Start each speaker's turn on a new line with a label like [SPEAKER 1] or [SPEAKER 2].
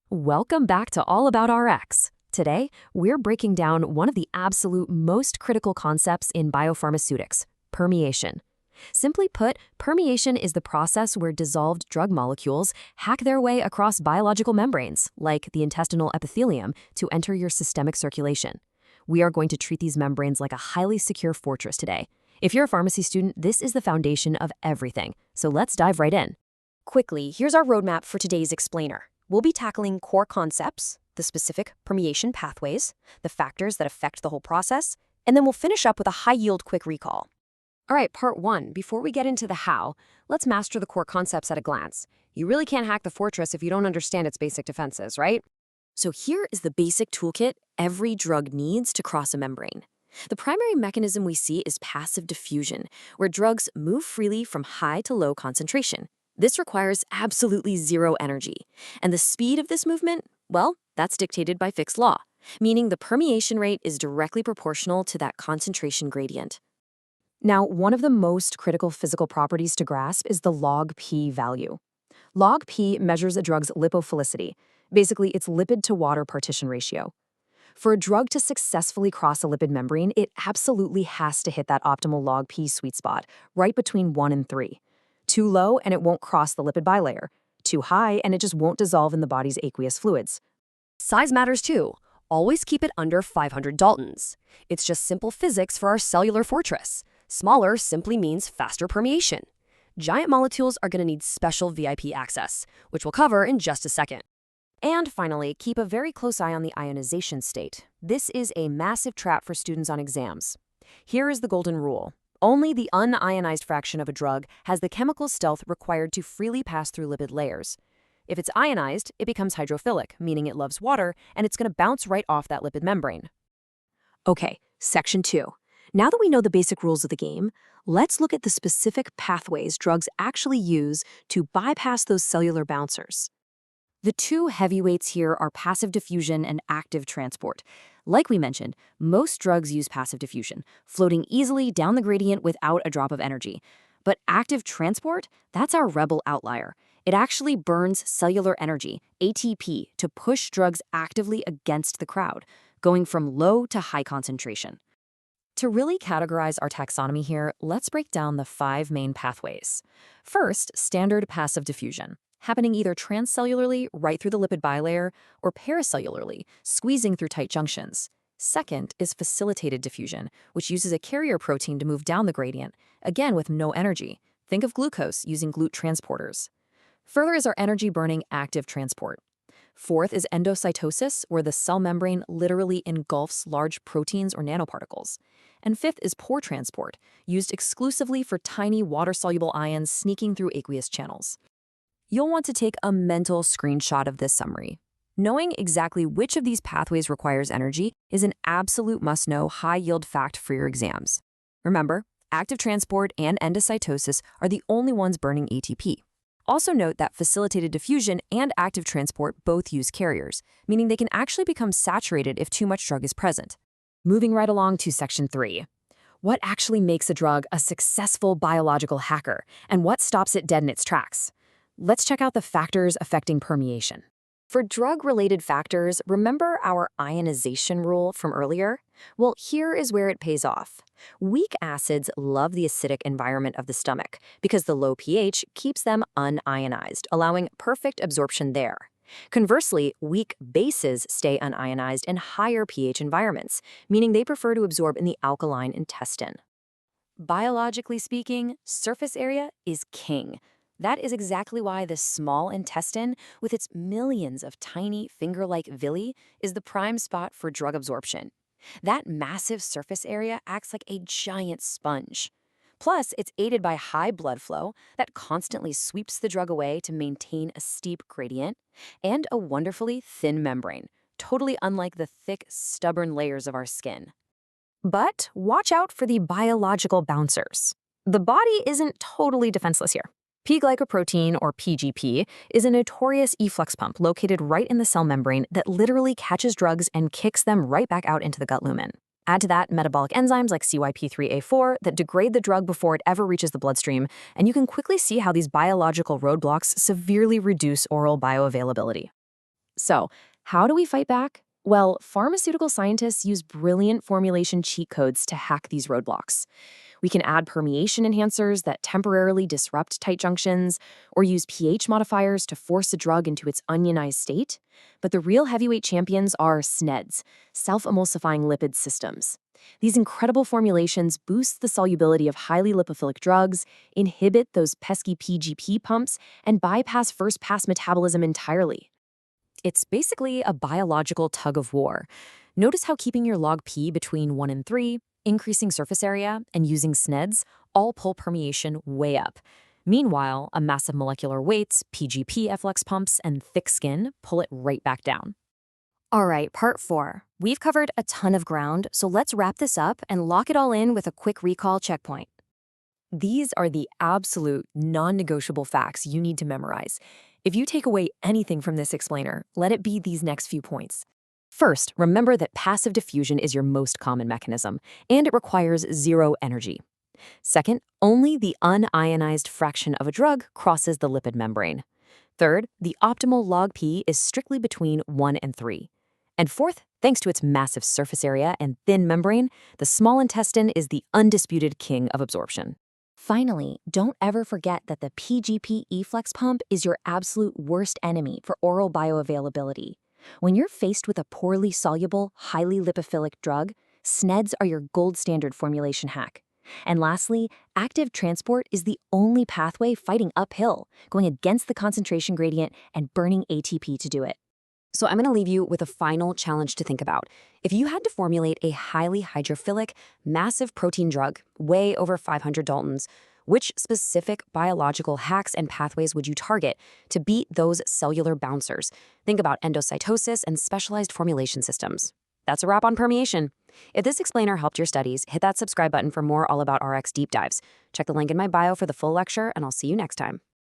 [SPEAKER 1] Welcome back to AllAboutRx. Today, we're breaking down one of the absolute most critical concepts in biopharmaceutics, permeation. Simply put, permeation is the process where dissolved drug molecules hack their way across biological membranes, like the intestinal epithelium, to enter your systemic circulation. We are going to treat these membranes like a highly secure fortress today. If you're a pharmacy student, this is the foundation of everything, so let's dive right in.
[SPEAKER 2] Quickly, here's our roadmap for today's explainer. We'll be tackling core concepts, the specific permeation pathways, the factors that affect the whole process, and then we'll finish up with a high-yield quick recall. All right, part one. Before we get into the how, let's master the core concepts at a glance. You really can't hack the fortress if you don't understand its basic defenses, right? So here is the basic toolkit every drug needs to cross a membrane. The primary mechanism we see is passive diffusion, where drugs move freely from high to low concentration. This requires absolutely zero energy. And the speed of this movement, well, that's dictated by Fick's law, meaning the permeation rate is directly proportional to that concentration gradient.
[SPEAKER 1] Now, one of the most critical physical properties to grasp is the log P value. Log P measures a drug's lipophilicity, basically its lipid-to-water partition ratio. For a drug to successfully cross a lipid membrane, it absolutely has to hit that optimal log P sweet spot, right between 1 and 3. Too low, and it won't cross the lipid bilayer. Too high, and it just won't dissolve in the body's aqueous fluids.
[SPEAKER 2] Size matters too. Always keep it under 500 Daltons. It's just simple physics for our cellular fortress. Smaller simply means faster permeation. Giant molecules are going to need special VIP access, which we'll cover in just a second. And finally, keep a very close eye on the ionization state. This is a massive trap for students on exams. Here is the golden rule. Only the unionized fraction of a drug has the chemical stealth required to freely pass through lipid layers. If it's ionized, it becomes hydrophilic, meaning it loves water, and it's going to bounce right off that lipid membrane.
[SPEAKER 1] Okay, section 2. Now that we know the basic rules of the game, let's look at the specific pathways drugs actually use to bypass those cellular bouncers.
[SPEAKER 2] The two heavyweights here are passive diffusion and active transport. Like we mentioned, most drugs use passive diffusion, floating easily down the gradient without a drop of energy. But active transport, that's our rebel outlier. It actually burns cellular energy, ATP, to push drugs actively against the crowd, going from low to high concentration. To really categorize our taxonomy here, let's break down the 5 main pathways. First, standard passive diffusion, happening either transcellularly right through the lipid bilayer or paracellularly, squeezing through tight junctions. Second is facilitated diffusion, which uses a carrier protein to move down the gradient, again with no energy. Think of glucose using GLUT transporters. Further is our energy-burning active transport. Fourth is endocytosis, where the cell membrane literally engulfs large proteins or nanoparticles. And fifth is pore transport, used exclusively for tiny water-soluble ions sneaking through aqueous channels. You'll want to take a mental screenshot of this summary. Knowing exactly which of these pathways requires energy is an absolute must-know high-yield fact for your exams. Remember, active transport and endocytosis are the only ones burning ATP. Also note that facilitated diffusion and active transport both use carriers, meaning they can actually become saturated if too much drug is present. Moving right along to section 3. What actually makes a drug a successful biological hacker, and what stops it dead in its tracks? Let's check out the factors affecting permeation. For drug-related factors, remember our ionization rule from earlier? Well, here is where it pays off. Weak acids love the acidic environment of the stomach because the low pH keeps them unionized, allowing perfect absorption there. Conversely, weak bases stay unionized in higher pH environments, meaning they prefer to absorb in the alkaline intestine. Biologically speaking, surface area is king. That is exactly why the small intestine, with its millions of tiny finger-like villi, is the prime spot for drug absorption. That massive surface area acts like a giant sponge. Plus, it's aided by high blood flow that constantly sweeps the drug away to maintain a steep gradient, and a wonderfully thin membrane, totally unlike the thick, stubborn layers of our skin.
[SPEAKER 1] But watch out for the biological bouncers. The body isn't totally defenseless here. P-glycoprotein, or PGP, is a notorious efflux pump located right in the cell membrane that literally catches drugs and kicks them right back out into the gut lumen. Add to that metabolic enzymes like CYP3A4 that degrade the drug before it ever reaches the bloodstream, and you can quickly see how these biological roadblocks severely reduce oral bioavailability.
[SPEAKER 2] So, how do we fight back? Well, pharmaceutical scientists use brilliant formulation cheat codes to hack these roadblocks. We can add permeation enhancers that temporarily disrupt tight junctions, or use pH modifiers to force a drug into its onionized state. But the real heavyweight champions are SNEDDS, self-emulsifying lipid systems. These incredible formulations boost the solubility of highly lipophilic drugs, inhibit those pesky PGP pumps, and bypass first-pass metabolism entirely. It's basically a biological tug of war. Notice how keeping your log P between 1 and 3, increasing surface area, and using SNEDDS all pull permeation way up. Meanwhile, a massive molecular weights, PGP efflux pumps, and thick skin pull it right back down. All right, part 4. We've covered a ton of ground, so let's wrap this up and lock it all in with a quick recall checkpoint. These are the absolute non-negotiable facts you need to memorize. If you take away anything from this explainer, let it be these next few points. First, remember that passive diffusion is your most common mechanism, and it requires zero energy. Second, only the unionized fraction of a drug crosses the lipid membrane. Third, the optimal log P is strictly between 1 and 3. And fourth, thanks to its massive surface area and thin membrane, the small intestine is the undisputed king of absorption. Finally, don't ever forget that the PGP efflux pump is your absolute worst enemy for oral bioavailability. When you're faced with a poorly soluble, highly lipophilic drug, SNEDDS are your gold standard formulation hack. And lastly, active transport is the only pathway fighting uphill, going against the concentration gradient and burning ATP to do it. So I'm going to leave you with a final challenge to think about. If you had to formulate a highly hydrophilic, massive protein drug, way over 500 Daltons, which specific biological hacks and pathways would you target to beat those cellular bouncers? Think about endocytosis and specialized formulation systems. That's a wrap on permeation. If this explainer helped your studies, hit that subscribe button for more All About Rx deep dives. Check the link in my bio for the full lecture, and I'll see you next time.